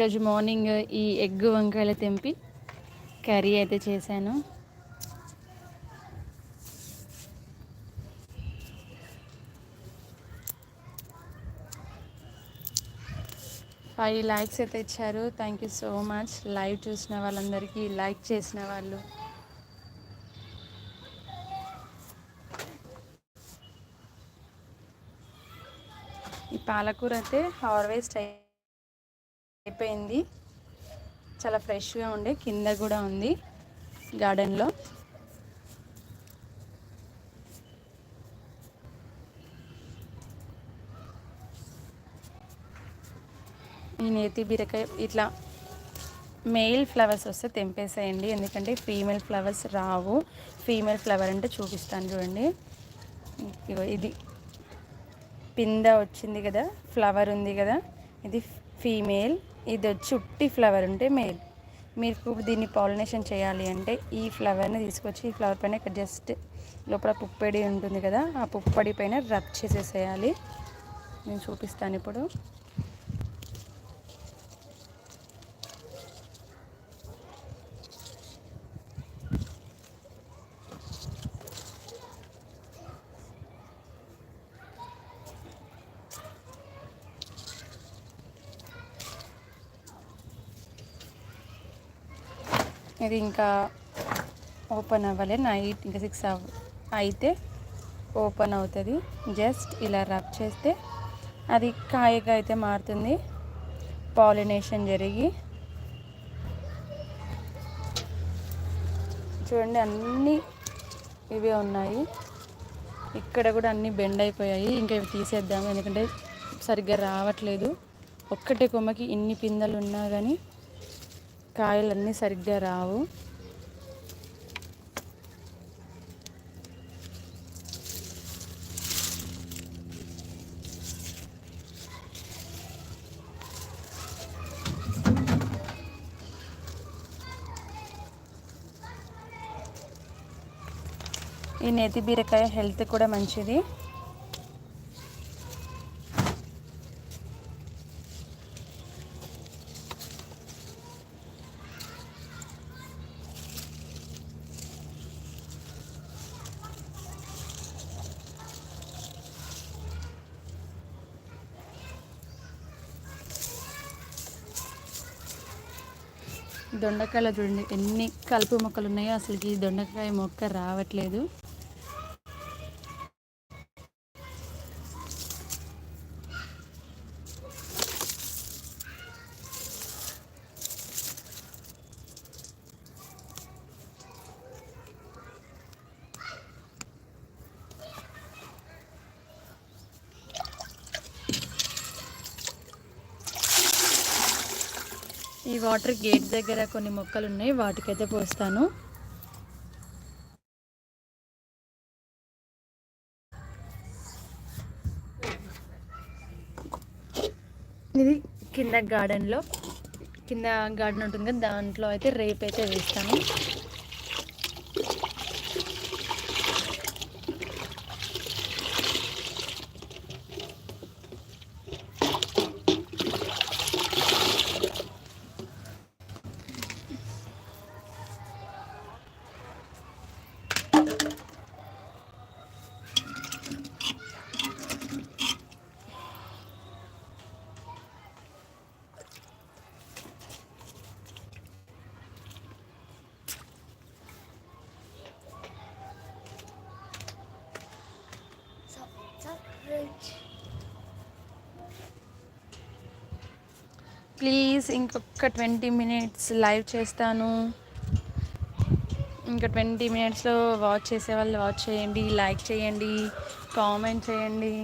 ఈరోజు మార్నింగ్ ఈ ఎగ్ వంకాయలు తెంపి కర్రీ అయితే చేశాను. ఫైవ్ లైక్స్ అయితే ఇచ్చారు. Thank you so much. Live చూసిన వాళ్ళందరికీ, లైక్ చేసిన వాళ్ళు. ఈ పాలకూర అయితే హార్వెస్ట్ అయిపోయింది. చాలా ఫ్రెష్గా ఉండే, కింద కూడా ఉంది గార్డెన్లో. ఈ నేతి బీరకాయ ఇట్లా మెయిల్ ఫ్లవర్స్ వస్తే తెంపేసేయండి, ఎందుకంటే ఫీమేల్ ఫ్లవర్స్ రావు. ఫీమేల్ ఫ్లవర్ అంటే చూపిస్తాను చూడండి. ఇగో ఇది పింద వచ్చింది కదా, ఫ్లవర్ ఉంది కదా, ఇది ఫీమేల్. ఇది వచ్చి ఉట్టి ఫ్లవర్ ఉంటే మేల్. మీరు దీన్ని పాలినేషన్ చేయాలి అంటే ఈ ఫ్లవర్ని తీసుకొచ్చి ఈ ఫ్లవర్ పైన జస్ట్ లోపల పుప్పొడి ఉంటుంది కదా, ఆ పుప్పొడి పైన రబ్ చేసేసేయాలి. నేను చూపిస్తాను ఇప్పుడు. ఇది ఇంకా ఓపెన్ అవ్వలే, నైట్ ఇంకా 6 అయితే ఓపెన్ అవుతుంది. జస్ట్ ఇలా రబ్ చేస్తే అది కాయగా అయితే మారుతుంది, పాలినేషన్ జరిగి. చూడండి, అన్నీ ఇవే ఉన్నాయి. ఇక్కడ కూడా అన్నీ బెండ్ అయిపోయాయి. ఇంకా ఇవి తీసేద్దాము, ఎందుకంటే సరిగ్గా రావట్లేదు. ఒక్కటే కొమ్మకి ఇన్ని పిందెలు ఉన్నా కానీ కాయలన్నీ సరిగ్గా రావు. ఈ నేతి బీరకాయ హెల్త్ కూడా మంచిది. దొండకాయలు చూడండి ఎన్ని కలుపు మొక్కలు ఉన్నాయో, అసలుకి ఈ దొండకాయ మొక్క రావట్లేదు. ఈ వాటర్ గేట్ దగ్గర కొన్ని మొక్కలు ఉన్నాయి, వాటికైతే పోస్తాను. ఇది కింద గార్డెన్ ఉంటుంది కదా, దాంట్లో అయితే రేపైతే వేస్తాను. ప్లీజ్ ఇంకొక 20 minutes లైవ్ చేస్తాను. ఇంకా 20 minutesలో వాచ్ చేసే వాళ్ళు వాచ్ చేయండి, లైక్ చేయండి, కామెంట్ చేయండి.